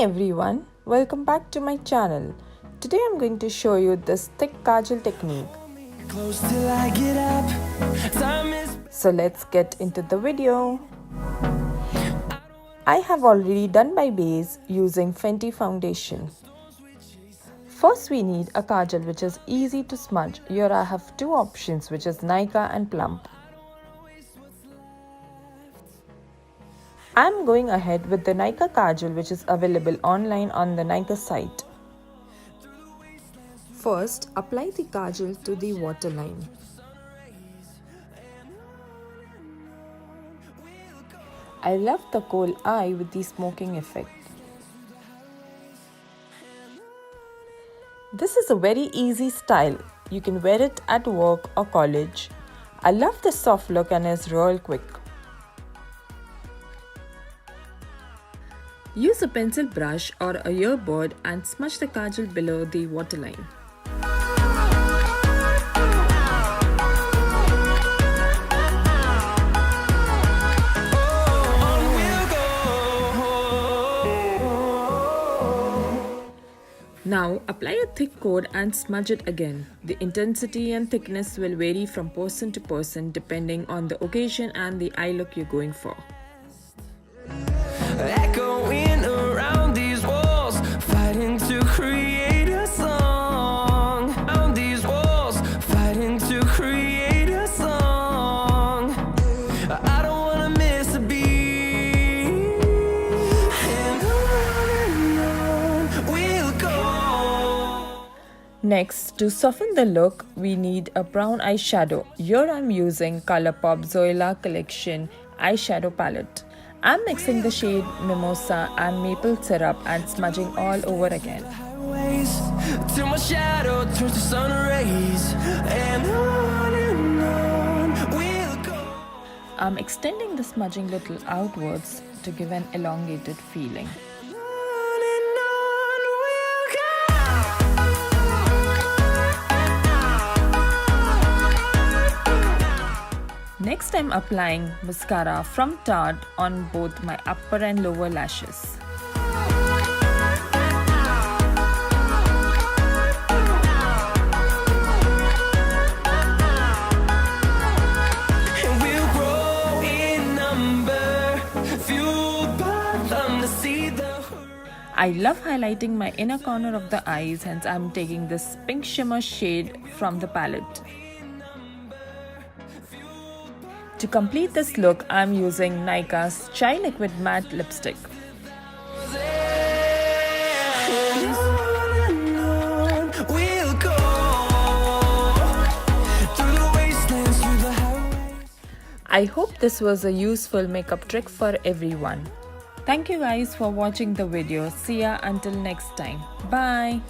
everyone, welcome back to my channel. Today I'm going to show you this thick kajal technique. So let's get into the video. I have already done my base using Fenty foundation. First we need a kajal which is easy to smudge. Here I have two options, which is Nykaa and Plump. I am going ahead with the Nykaa Kajal which is available online on the Nykaa site. First, apply the kajal to the waterline. I love the coal eye with the smoking effect. This is a very easy style. You can wear it at work or college. I love the soft look and is real quick. Use a pencil brush or a earbud and smudge the kajal below the waterline. Now apply a thick coat and smudge it again. The intensity and thickness will vary from person to person depending on the occasion and the eye look you're going for. Echoing around these walls, fighting to create a song. Around these walls, fighting to create a song. I don't wanna miss a beat. And on we'll go. Next, to soften the look, we need a brown eyeshadow. Here I'm using Colourpop Zoella collection eyeshadow palette. I'm mixing the shade Mimosa and Maple Syrup and smudging all over again. Till my shadow turns to sun rays, and on we'll go. I'm extending the smudging little outwards to give an elongated feeling. Next, I'm applying mascara from Tarte on both my upper and lower lashes. I love highlighting my inner corner of the eyes, hence I'm taking this pink shimmer shade from the palette. To complete this look, I am using Nykaa's Chai Liquid Matte Lipstick. I hope this was a useful makeup trick for everyone. Thank you guys for watching the video. See ya until next time. Bye.